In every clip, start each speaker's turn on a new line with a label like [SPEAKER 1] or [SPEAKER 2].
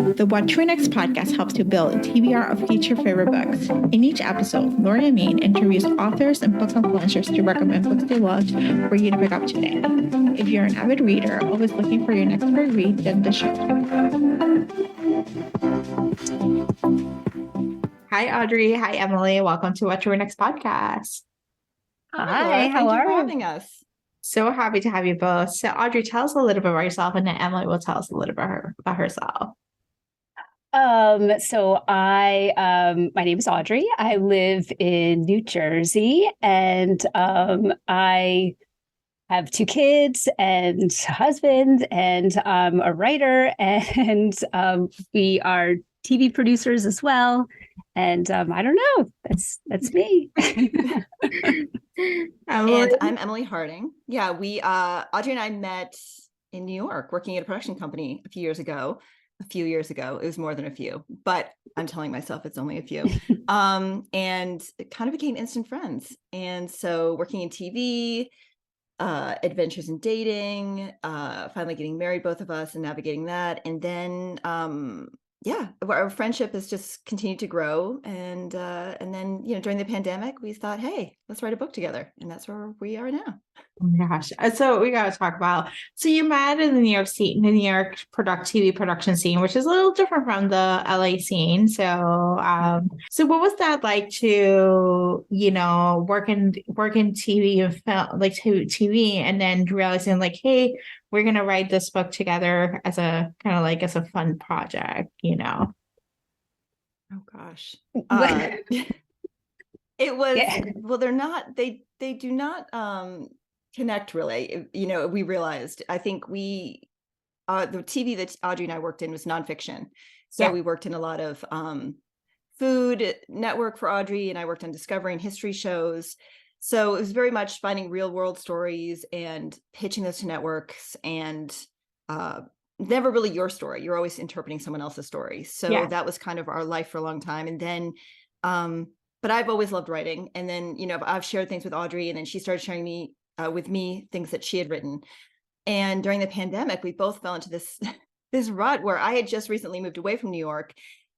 [SPEAKER 1] The What to Next podcast helps you build a TBR of future favorite books. In each episode, Lori and Maine interviews authors and book influencers to recommend books they loved for you to pick up today. If you're an avid reader, always looking for your next great read, then the show. Hi, Audrey. Hi, Emily. Welcome to What to Next podcast.
[SPEAKER 2] Hi, how are you? Thank you for having us.
[SPEAKER 1] So happy to have you both. So, Audrey, tell us a little bit about yourself, and then Emily will tell us a little bit about herself.
[SPEAKER 2] My name is Audrey. I live in New Jersey, and I have 2 kids and a husband, and I'm a writer, and we are TV producers as well. And I don't know. That's me.
[SPEAKER 3] And I'm Emily Harding. Yeah, Audrey and I met in New York working at a production company a few years ago. It was more than a few, but I'm telling myself it's only a few. And it kind of became instant friends. And so working in TV, adventures in dating, finally getting married, both of us, and navigating that. And then our friendship has just continued to grow. And then, during the pandemic, we thought, hey, let's write a book together. And that's where we are now.
[SPEAKER 1] Oh my gosh. So we got to talk about, so you met in the New York TV production scene, which is a little different from the LA scene. So what was that like to, work in TV and film, like TV, and then realizing like, hey, we're going to write this book together as a kind of like as a fun project,
[SPEAKER 3] Oh gosh. It was, well, they do not connect really. We realized, I think the TV that Audrey and I worked in was nonfiction. So we worked in a lot of Food Network for Audrey, and I worked on Discovery and history shows. So it was very much finding real world stories and pitching those to networks, and never really your story. You're always interpreting someone else's story. So that was kind of our life for a long time. And then, but I've always loved writing. And then, I've shared things with Audrey, and then she started sharing with me things that she had written. And during the pandemic, we both fell into this rut where I had just recently moved away from New York,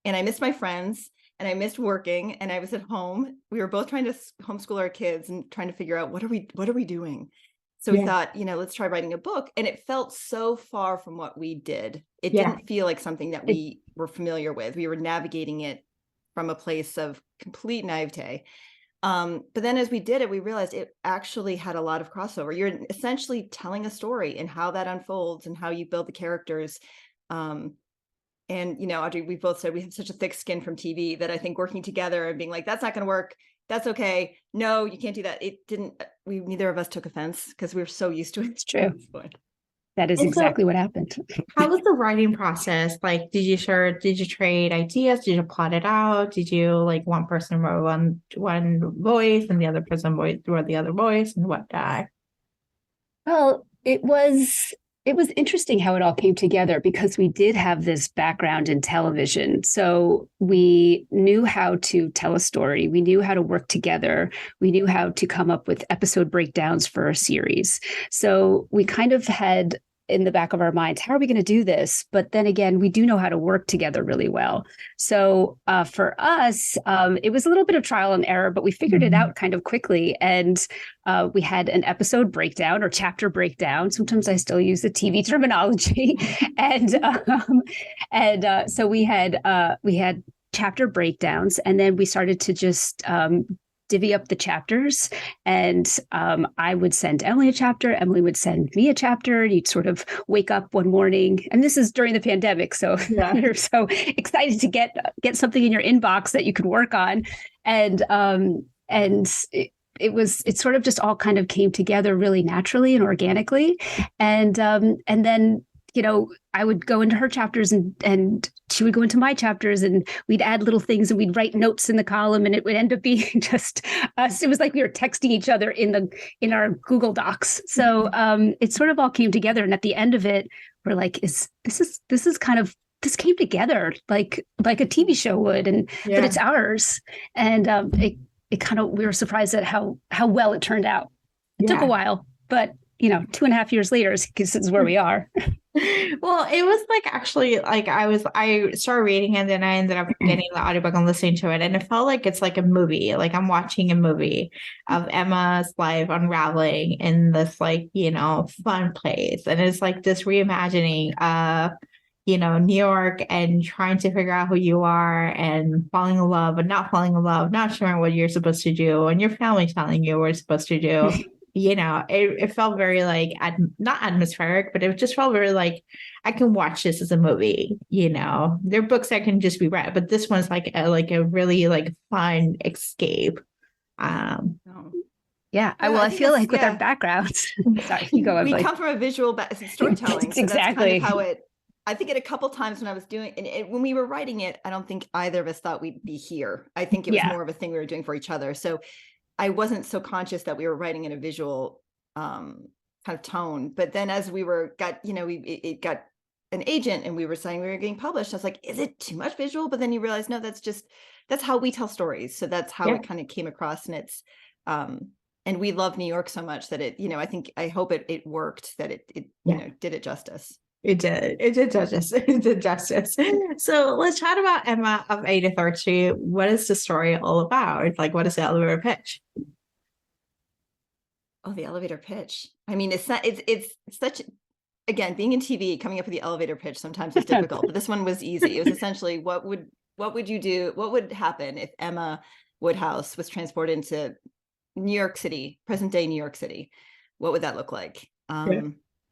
[SPEAKER 3] and I missed my friends, and I missed working, and I was at home. We were both trying to homeschool our kids and trying to figure out what are we doing. So we thought, let's try writing a book. And it felt so far from what we did. It didn't feel like something that we were familiar with. We were navigating it from a place of complete naivete. But then as we did it, we realized it actually had a lot of crossover. You're essentially telling a story and how that unfolds and how you build the characters. And, Audrey, we both said we have such a thick skin from TV that I think working together and being like, that's not going to work. That's okay. No, you can't do that. It didn't, neither of us took offense because we were so used to it.
[SPEAKER 2] It's true. That is exactly what happened.
[SPEAKER 1] How was the writing process? Like, did you trade ideas? Did you plot it out? Did you like one person wrote one voice and the other person wrote the other voice and whatnot?
[SPEAKER 2] Well, it was interesting how it all came together because we did have this background in television. So we knew how to tell a story. We knew how to work together. We knew how to come up with episode breakdowns for a series. So we kind of had in the back of our minds, how are we going to do this? But then again, we do know how to work together really well. So for us, it was a little bit of trial and error, but we figured it out kind of quickly. And we had an episode breakdown or chapter breakdown. Sometimes I still use the TV terminology. So we had chapter breakdowns, and then we started to just divvy up the chapters, and I would send Emily a chapter. Emily would send me a chapter. You'd sort of wake up one morning, and this is during the pandemic, so you're so excited to get something in your inbox that you could work on, and it sort of just all kind of came together really naturally and organically, and then I would go into her chapters and she would go into my chapters, and we'd add little things and we'd write notes in the column, and it would end up being just us. It was like we were texting each other in our Google Docs. So it sort of all came together. And at the end of it, we're like, this came together like a TV show would, but it's ours. And we were surprised at how well it turned out. It took a while, but 2.5 years later, this is where we are.
[SPEAKER 1] Well, it was like actually like I started reading and then I ended up getting the audiobook and listening to it. And it felt like it's like a movie. Like I'm watching a movie of Emma's life unraveling in this like, fun place. And it's like this reimagining of, New York and trying to figure out who you are and falling in love, but not falling in love, not sure what you're supposed to do, and your family telling you what you're supposed to do. It felt very like not atmospheric, but it just felt very like I can watch this as a movie. There are books that can just be read, but this one's like a really like fun escape.
[SPEAKER 2] Yeah, I feel like with our backgrounds, sorry, you go.
[SPEAKER 3] We come from a visual storytelling, so
[SPEAKER 2] exactly.
[SPEAKER 3] That's kind of how it. I think at a couple times when I was doing, and when we were writing it, I don't think either of us thought we'd be here. I think it was more of a thing we were doing for each other. So I wasn't so conscious that we were writing in a visual kind of tone. But then as we got it got an agent and we were saying we were getting published, I was like, is it too much visual? But then you realize, no, that's how we tell stories. So that's how it kind of came across. And it's, and we love New York so much that it, I hope it worked, that it did it justice.
[SPEAKER 1] It did. It did justice. It did justice. So let's chat about Emma of 83rd Street. What is the story all about? Like, what is the elevator pitch?
[SPEAKER 3] Oh, the elevator pitch. I mean, it's such, again, being in TV, coming up with the elevator pitch sometimes is difficult, but this one was easy. It was essentially, what would you do? What would happen if Emma Woodhouse was transported into New York City, present day New York City? What would that look like?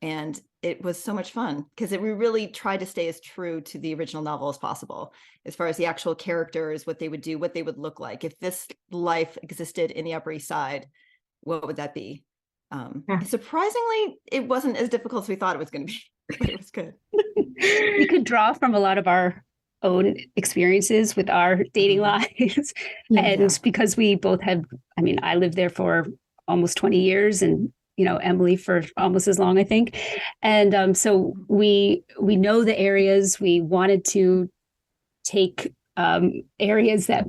[SPEAKER 3] And it was so much fun because we really tried to stay as true to the original novel as possible, as far as the actual characters, what they would do, what they would look like. If this life existed in the Upper East Side, what would that be? Surprisingly, it wasn't as difficult as we thought it was going to be, but it was good.
[SPEAKER 2] We could draw from a lot of our own experiences with our dating lives. And because we both had, I lived there for almost 20 years and Emily for almost as long, I think. And so we know the areas. We wanted to take areas that,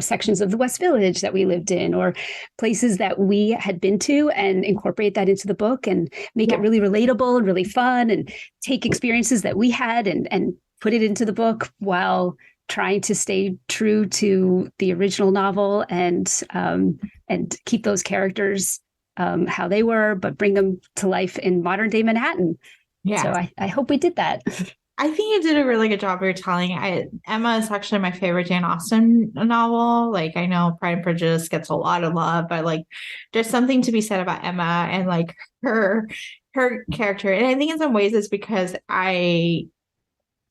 [SPEAKER 2] sections of the West Village that we lived in, or places that we had been to, and incorporate that into the book and make it really relatable and really fun, and take experiences that we had and put it into the book while trying to stay true to the original novel and keep those characters how they were, but bring them to life in modern day Manhattan. Yeah. So I hope we did that.
[SPEAKER 1] I think you did a really good job of telling. Emma is actually my favorite Jane Austen novel. Like, I know Pride and Prejudice gets a lot of love, but like there's something to be said about Emma and like her character. And I think in some ways it's because I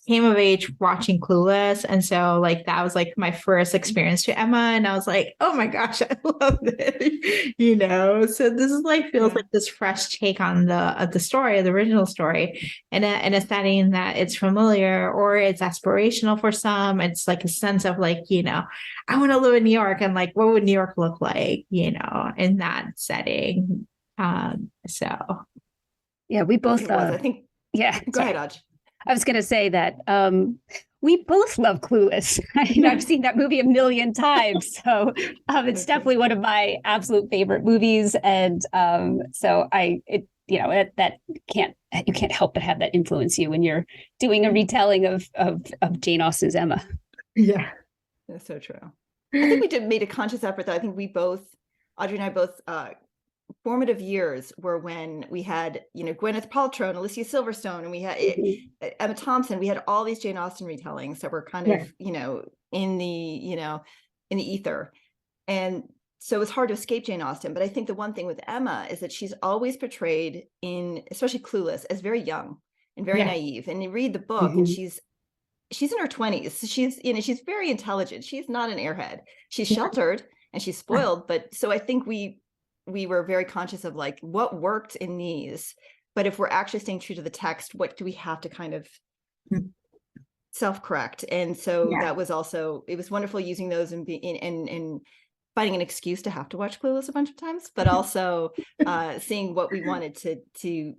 [SPEAKER 1] came of age watching Clueless, and so like that was like my first experience to Emma, and I was like, oh my gosh, I love it. So this is like feels like this fresh take on the story, the original story, in a setting that it's familiar or it's aspirational for some. It's like a sense of like, I want to live in New York, and like what would New York look like, in that setting. So
[SPEAKER 2] yeah, we both
[SPEAKER 3] I think go ahead, Audrey.
[SPEAKER 2] I was going to say that we both love Clueless. I've seen that movie a million times, so it's definitely one of my absolute favorite movies. And so that you can't help but have that influence you when you're doing a retelling of Jane Austen's Emma.
[SPEAKER 1] Yeah,
[SPEAKER 3] that's so true. I think we made a conscious effort, though. I think Audrey and I both. Formative years were when we had, Gwyneth Paltrow and Alicia Silverstone, and we had Emma Thompson. We had all these Jane Austen retellings that were kind of, in the ether. And so it was hard to escape Jane Austen. But I think the one thing with Emma is that she's always portrayed especially Clueless, as very young and very naive. And you read the book and she's in her 20s. She's very intelligent. She's not an airhead. She's sheltered and she's spoiled. But so I think we were very conscious of like what worked in these, but if we're actually staying true to the text, what do we have to kind of self-correct? And so that was also, it was wonderful using those and finding an excuse to have to watch Clueless a bunch of times, but also seeing what we wanted to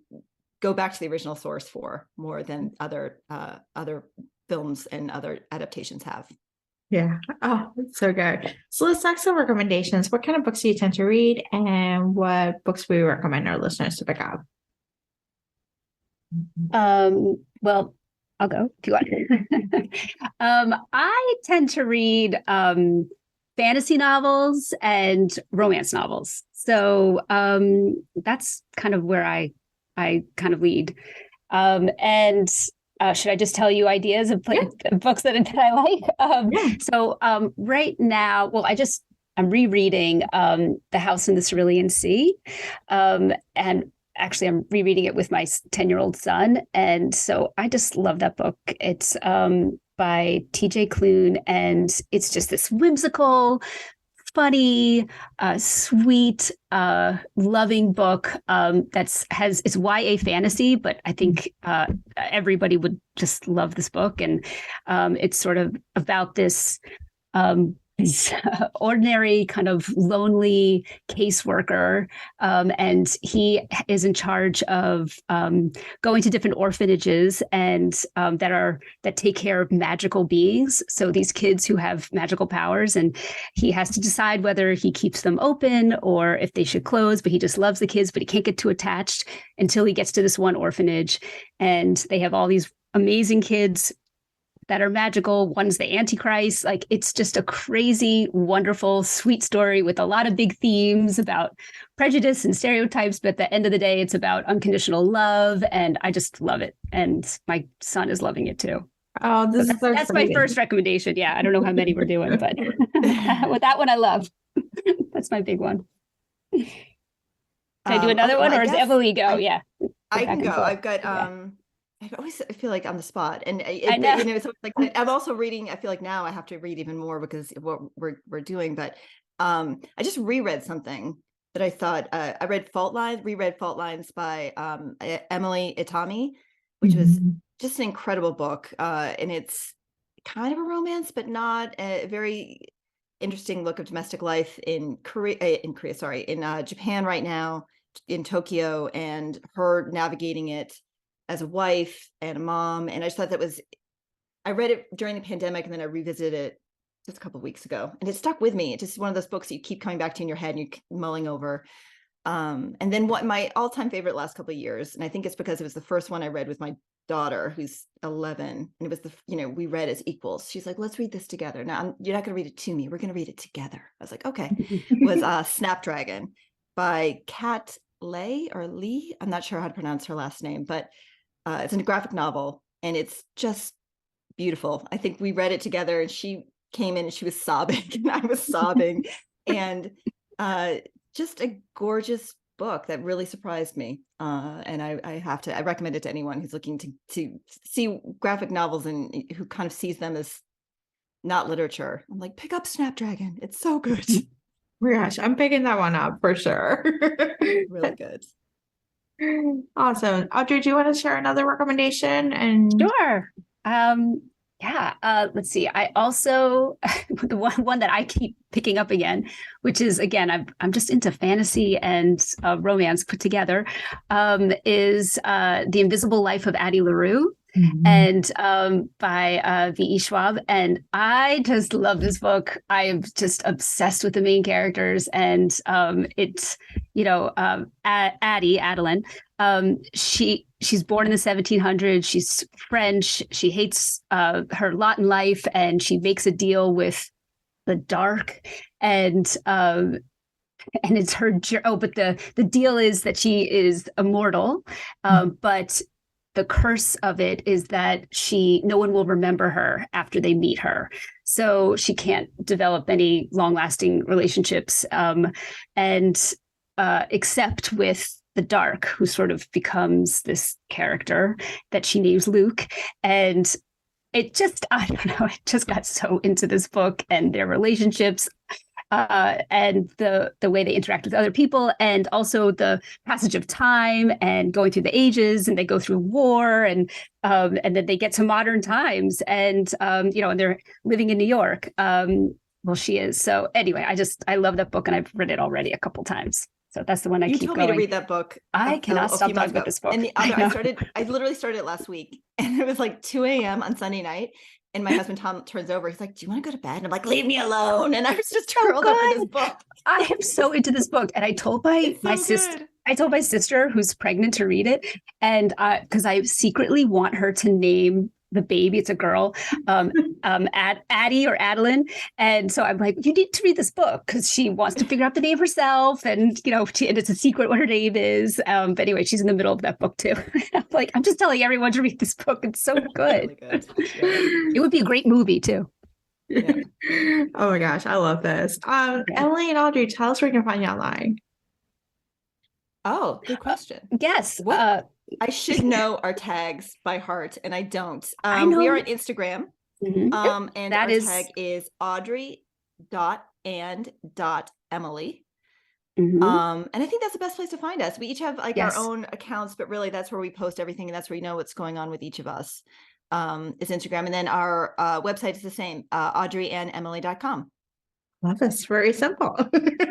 [SPEAKER 3] go back to the original source for more than other films and other adaptations have.
[SPEAKER 1] Yeah. Oh, that's so good. So let's talk some recommendations. What kind of books do you tend to read, and what books we recommend our listeners to pick up?
[SPEAKER 2] Well, I'll go if you want. I tend to read fantasy novels and romance novels. So that's kind of where I kind of lead. And should I just tell you ideas of books that I like? So right now, well, I'm rereading The House in the Cerulean Sea. And actually, I'm rereading it with my 10-year-old son. And so I just love that book. It's by TJ Klune, and it's just this whimsical, funny, sweet, loving book it's YA fantasy, but I think everybody would just love this book. And it's sort of about this ordinary kind of lonely caseworker, and he is in charge of going to different orphanages and that take care of magical beings. So these kids who have magical powers, and he has to decide whether he keeps them open or if they should close. But he just loves the kids, but he can't get too attached until he gets to this one orphanage, and they have all these amazing kids that are magical. One's the Antichrist. Like, it's just a crazy, wonderful, sweet story with a lot of big themes about prejudice and stereotypes. But at the end of the day, it's about unconditional love. And I just love it. And my son is loving it too.
[SPEAKER 1] Oh,
[SPEAKER 2] that's my first recommendation. Yeah. I don't know how many we're doing, but with that one, I love. That's my big one. Can I do another one, or is Emily go?
[SPEAKER 3] I can go. I've got, I always feel like on the spot, and I know. It's like I'm also reading. I feel like now I have to read even more because of what we're doing. But I just reread something that I thought I reread Fault Lines by Emily Itami, which was just an incredible book, and it's kind of a romance, but not a very interesting look of domestic life in Japan right now, in Tokyo, and her navigating it as a wife and a mom. And I just thought I read it during the pandemic, and then I revisited it just a couple of weeks ago, and it stuck with me. It's just one of those books that you keep coming back to in your head and you're mulling over. And then what my all-time favorite last couple of years, and I think it's because it was the first one I read with my daughter, who's 11, and it was we read as equals. She's like, let's read this together. Now, you're not going to read it to me. We're going to read it together. I was like, okay. Was Snapdragon by Kat Leigh or Lee. I'm not sure how to pronounce her last name, but it's a graphic novel, and it's just beautiful. I think we read it together, and she came in and she was sobbing and I was sobbing, and just a gorgeous book that really surprised me. And I recommend it to anyone who's looking to see graphic novels and who kind of sees them as not literature. I'm like, pick up Snapdragon. It's so good.
[SPEAKER 1] Oh my gosh, I'm picking that one up for sure.
[SPEAKER 3] Really good.
[SPEAKER 1] Awesome. Audrey, do you want to share another recommendation? And
[SPEAKER 2] sure. Let's see. I also the one that I keep picking up again, which is, again, I'm just into fantasy and romance put together, is The Invisible Life of Addie LaRue. And by V.E. Schwab. And I just love this book. I'm just obsessed with the main characters. And it's, Adeline, she's born in the 1700s. She's French. She hates her lot in life, and she makes a deal with the dark. And it's her, but the deal is that she is immortal, but the curse of it is that no one will remember her after they meet her. So she can't develop any long-lasting relationships, except with the dark, who sort of becomes this character that she names Luke. And it just, I don't know, it just got so into this book and their relationships. And the way they interact with other people, and also the passage of time and going through the ages, and they go through war, and then they get to modern times, and and they're living in New York. Well, she is. So anyway, I love that book, and I've read it already a couple times. So that's the one I keep going.
[SPEAKER 3] You told me to read that book.
[SPEAKER 2] I cannot stop talking about this book.
[SPEAKER 3] And I literally started it last week, and it was like 2 a.m. on Sunday night. And my husband, Tom, turns over. He's like, do you want to go to bed? And I'm like, leave me alone. And I was just curled up in this book.
[SPEAKER 2] I am so into this book. And I told my sister, I told my sister who's pregnant to read it, and because I secretly want her to name the baby, it's a girl, Addie or Adeline. And so I'm like, you need to read this book because she wants to figure out the name herself. And, and it's a secret what her name is. But anyway, she's in the middle of that book too. I'm like, I'm just telling everyone to read this book. It's so good. Really good. Yeah. It would be a great movie too.
[SPEAKER 1] Yeah. Oh my gosh, I love this. Emily and Audrey, tell us where we can find you online.
[SPEAKER 3] Oh, good question.
[SPEAKER 2] Yes.
[SPEAKER 3] I should know our tags by heart, and I don't.
[SPEAKER 2] I know.
[SPEAKER 3] We are on Instagram, and
[SPEAKER 2] that
[SPEAKER 3] our tag is Audrey.and.Emily. And I think that's the best place to find us. We each have our own accounts, but really that's where we post everything, and that's where you know what's going on with each of us. Is Instagram, and then our website is the same, audreyandemily.com.
[SPEAKER 1] Love this. Very simple.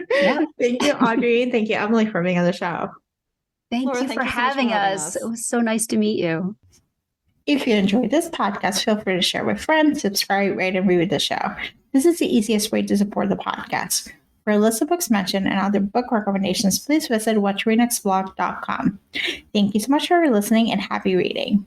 [SPEAKER 1] Yeah. Thank you, Audrey. Thank you, Emily, for being on the show.
[SPEAKER 2] Thank you for having us. It was so nice to meet you.
[SPEAKER 1] If you enjoyed this podcast, feel free to share with friends, subscribe, rate, and review the show. This is the easiest way to support the podcast. For a list of books mentioned and other book recommendations, please visit whattoreadnextblog.com. Thank you so much for listening, and happy reading.